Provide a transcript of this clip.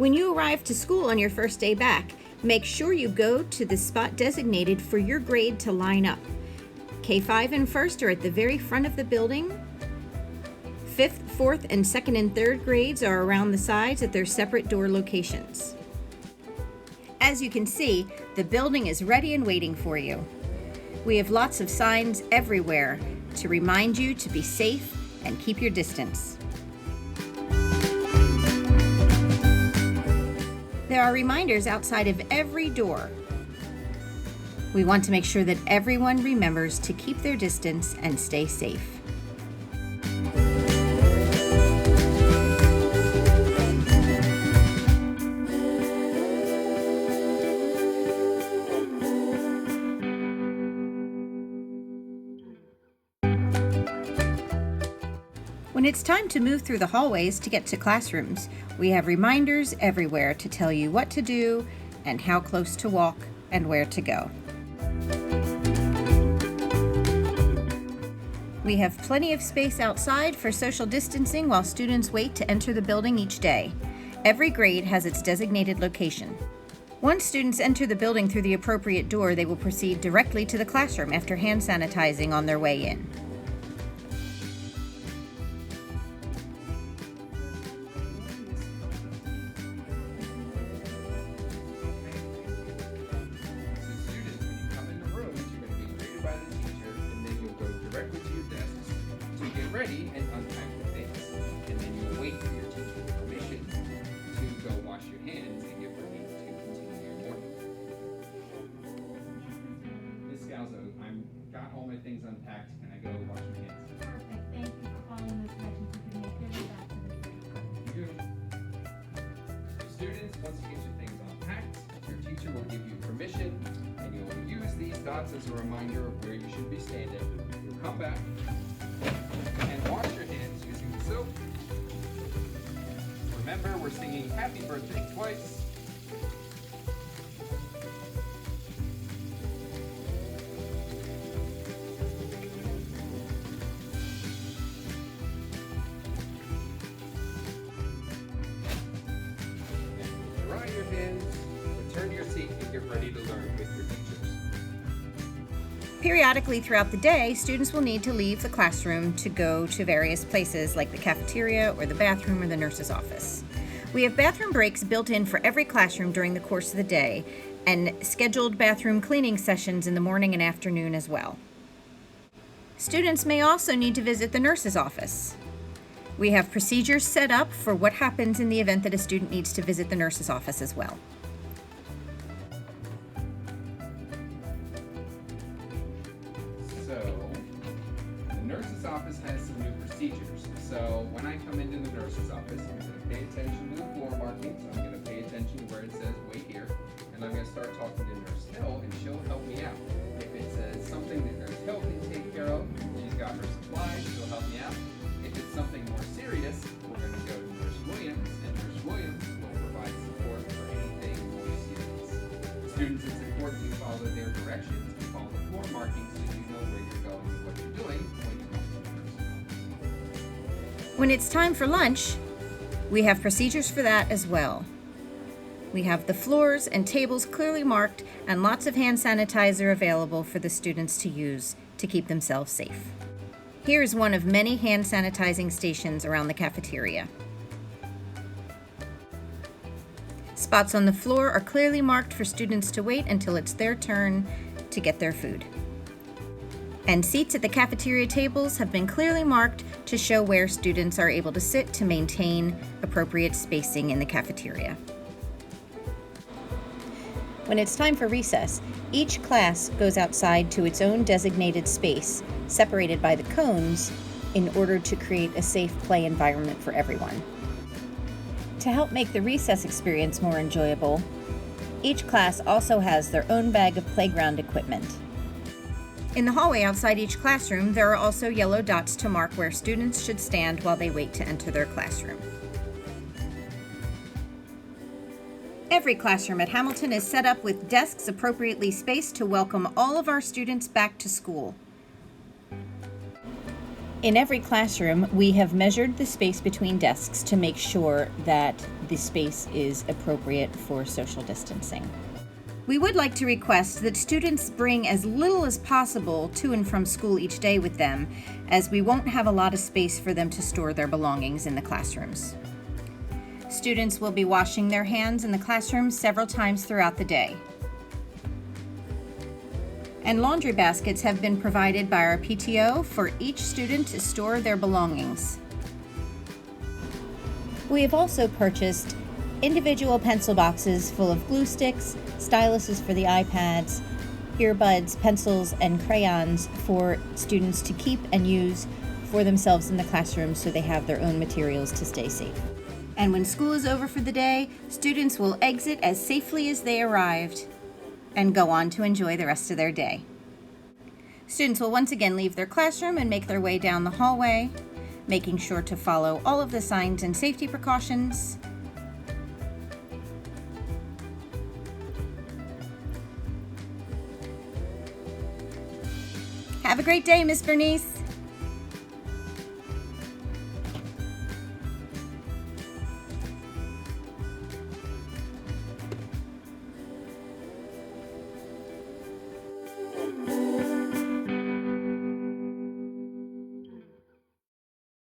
When you arrive to school on your first day back, make sure you go to the spot designated for your grade to line up. K-5 and 1st are at the very front of the building. 5th, 4th, and 2nd and 3rd grades are around the sides at their separate door locations. As you can see, the building is ready and waiting for you. We have lots of signs everywhere to remind you to be safe and keep your distance. There are reminders outside of every door. We want to make sure that everyone remembers to keep their distance and stay safe. When it's time to move through the hallways to get to classrooms, we have reminders everywhere to tell you what to do and how close to walk and where to go. We have plenty of space outside for social distancing while students wait to enter the building each day. Every grade has its designated location. Once students enter the building through the appropriate door, they will proceed directly to the classroom after hand sanitizing on their way in. Ready and unpack the things, and then you'll wait for your teacher's permission to go wash your hands and get ready to continue your morning. Miss Scalzo, I've got all my things unpacked. Can I go wash my hands? Perfect. Thank you for following those directions. You can make your way back to the room. So students, once you get your things unpacked, your teacher will give you permission, and you'll use these dots as a reminder of where you should be standing. You'll come back and wash your hands using soap. Remember, we're singing Happy Birthday twice. And dry your hands, return to your seat, and get ready to learn with your teachers. Periodically throughout the day, students will need to leave the classroom to go to various places like the cafeteria or the bathroom or the nurse's office. We have bathroom breaks built in for every classroom during the course of the day and scheduled bathroom cleaning sessions in the morning and afternoon as well. Students may also need to visit the nurse's office. We have procedures set up for what happens in the event that a student needs to visit the nurse's office as well. The nurse's office has some new procedures. So when I come into the nurse's office, I'm going to pay attention to the floor markings. I'm going to pay attention to where it says wait here. And I'm going to start talking to Nurse Hill, and she'll help me out. If it says something that Nurse Hill can take care of, she's got her supplies, she'll help me out. If it's something more serious, we're going to go to Nurse Williams, and Nurse Williams will provide support for anything more serious. Students, it's important you follow their directions and follow the floor markings so you know where you're going and what you're doing when you come to the nurse's office. When it's time for lunch, we have procedures for that as well. We have the floors and tables clearly marked and lots of hand sanitizer available for the students to use to keep themselves safe. Here is one of many hand sanitizing stations around the cafeteria. Spots on the floor are clearly marked for students to wait until it's their turn to get their food. And seats at the cafeteria tables have been clearly marked to show where students are able to sit to maintain appropriate spacing in the cafeteria. When it's time for recess, each class goes outside to its own designated space, separated by the cones, in order to create a safe play environment for everyone. To help make the recess experience more enjoyable, each class also has their own bag of playground equipment. In the hallway outside each classroom, there are also yellow dots to mark where students should stand while they wait to enter their classroom. Every classroom at Hamilton is set up with desks appropriately spaced to welcome all of our students back to school. In every classroom, we have measured the space between desks to make sure that the space is appropriate for social distancing. We would like to request that students bring as little as possible to and from school each day with them, as we won't have a lot of space for them to store their belongings in the classrooms. Students will be washing their hands in the classroom several times throughout the day. And laundry baskets have been provided by our PTO for each student to store their belongings. We have also purchased individual pencil boxes full of glue sticks, styluses for the iPads, earbuds, pencils, and crayons for students to keep and use for themselves in the classroom so they have their own materials to stay safe. And when school is over for the day, students will exit as safely as they arrived and go on to enjoy the rest of their day. Students will once again leave their classroom and make their way down the hallway, making sure to follow all of the signs and safety precautions. Have a great day, Miss Bernice.